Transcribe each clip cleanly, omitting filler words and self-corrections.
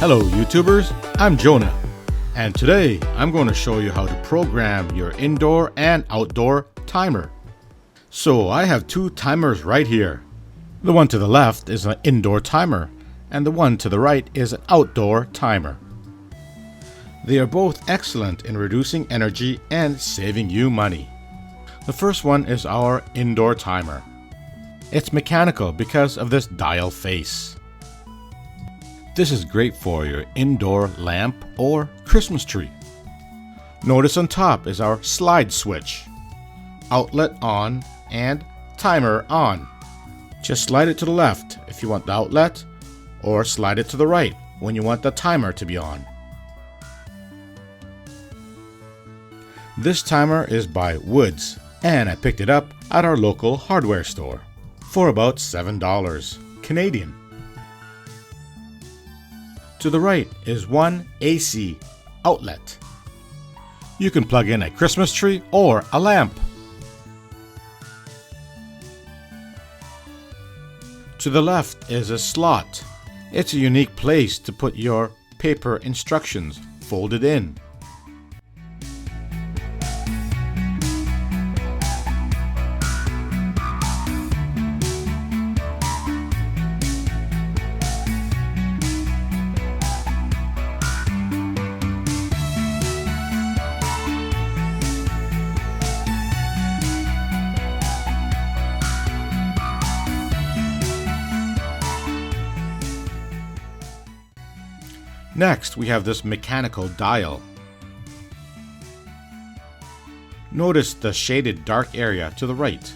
Hello YouTubers, I'm Jonah, and today I'm going to show you how to program your indoor and outdoor timer. So I have two timers right here. The one to the left is an indoor timer, and the one to the right is an outdoor timer. They are both excellent in reducing energy and saving you money. The first one is our indoor timer. It's mechanical because of this dial face. This is great for your indoor lamp or Christmas tree. Notice on top is our slide switch. Outlet on and timer on. Just slide it to the left if you want the outlet, or slide it to the right when you want the timer to be on. This timer is by Woods, and I picked it up at our local hardware store for about $7 Canadian. To the right is one AC outlet. You can plug in a Christmas tree or a lamp. To the left is a slot. It's a unique place to put your paper instructions folded in. Next, we have this mechanical dial. Notice the shaded dark area to the right.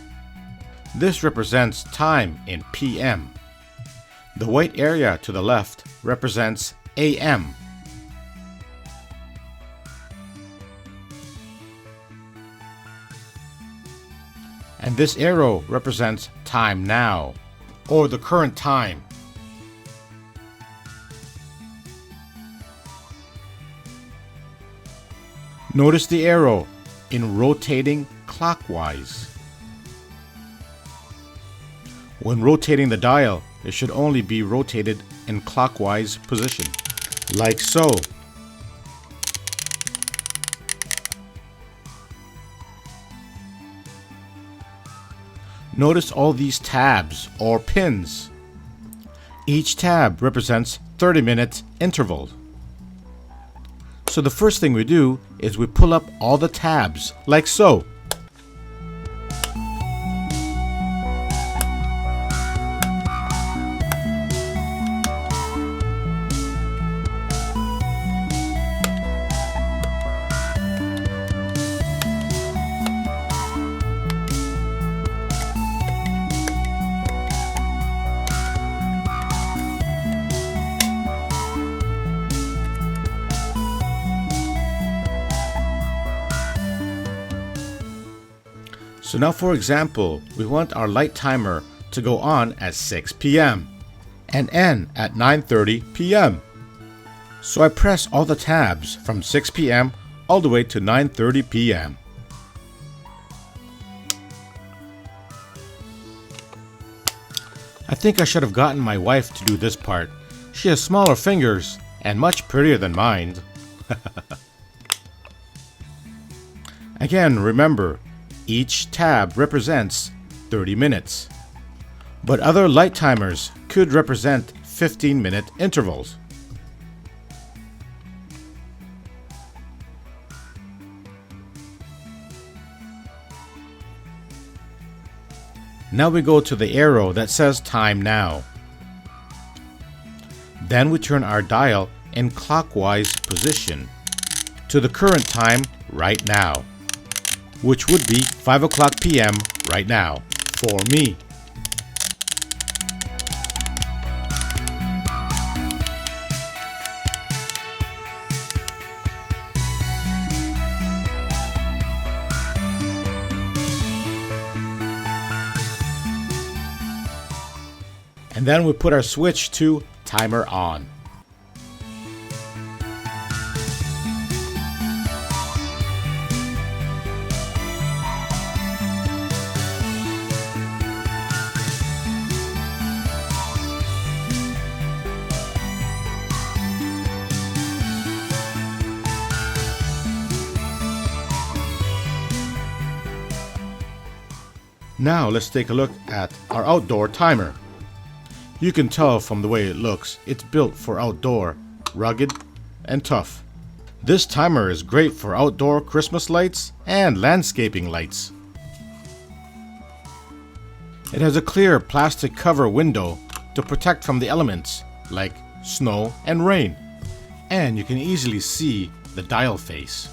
This represents time in PM. The white area to the left represents AM. And this arrow represents time now, or the current time. Notice the arrow in rotating clockwise. When rotating the dial, it should only be rotated in clockwise position, like so. Notice all these tabs or pins. Each tab represents 30-minute intervals. So the first thing we do is we pull up all the tabs, like so. So now, for example, we want our light timer to go on at 6 p.m. and end at 9:30 p.m. So I press all the tabs from 6 p.m. all the way to 9:30 p.m. I think I should have gotten my wife to do this part. She has smaller fingers and much prettier than mine. Again, remember, each tab represents 30 minutes, but other light timers could represent 15-minute intervals. Now we go to the arrow that says time now. Then we turn our dial in clockwise position to the current time right now, which would be 5 o'clock p.m. right now for me. And then we put our switch to timer on. Now let's take a look at our outdoor timer. You can tell from the way it looks, it's built for outdoor, rugged and tough. This timer is great for outdoor Christmas lights and landscaping lights. It has a clear plastic cover window to protect from the elements like snow and rain, and you can easily see the dial face.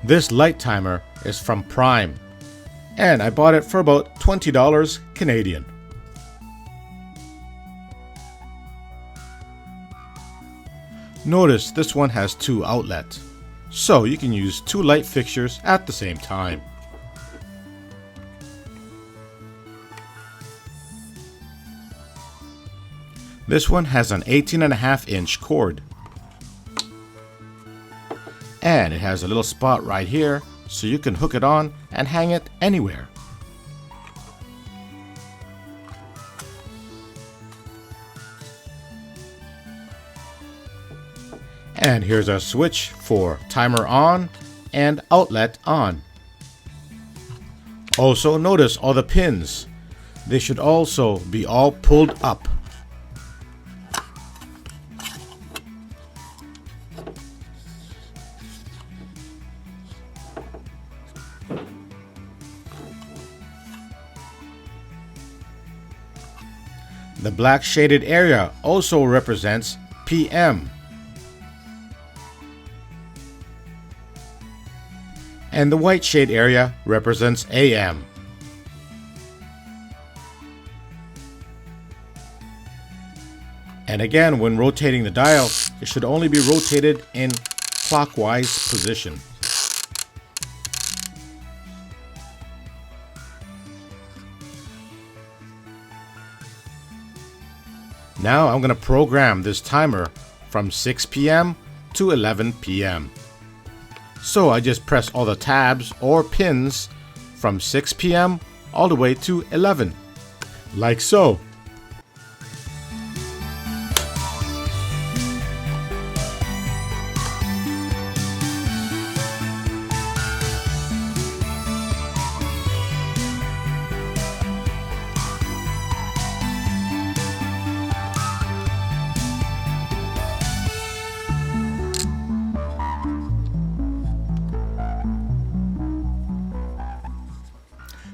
This light timer is from Prime, and I bought it for about $20 Canadian. Notice this one has 2 outlets, so you can use 2 light fixtures at the same time. This one has an 18.5-inch cord, and it has a little spot right here so you can hook it on and hang it anywhere. And here's our switch for timer on and outlet on. Also notice all the pins. They should also be all pulled up. The black shaded area also represents PM. And the white shade area represents AM. And again, when rotating the dial, it should only be rotated in clockwise position. Now I'm going to program this timer from 6 p.m. to 11 p.m. So I just press all the tabs or pins from 6 p.m. all the way to 11, like so.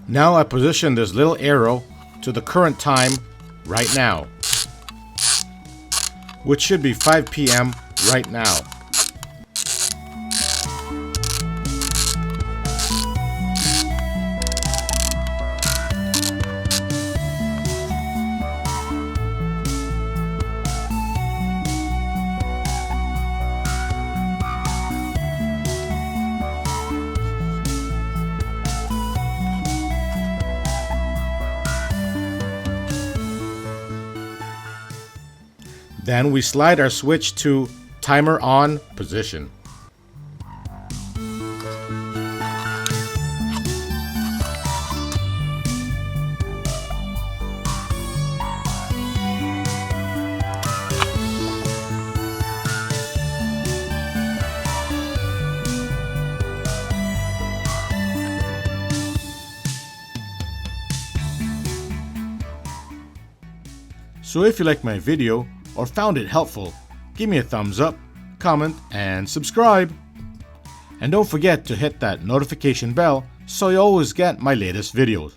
Now I position this little arrow to the current time right now, which should be 5 p.m. right now. Then we slide our switch to timer on position. So if you like my video or found it helpful, give me a thumbs up, comment, and subscribe. And don't forget to hit that notification bell so you always get my latest videos.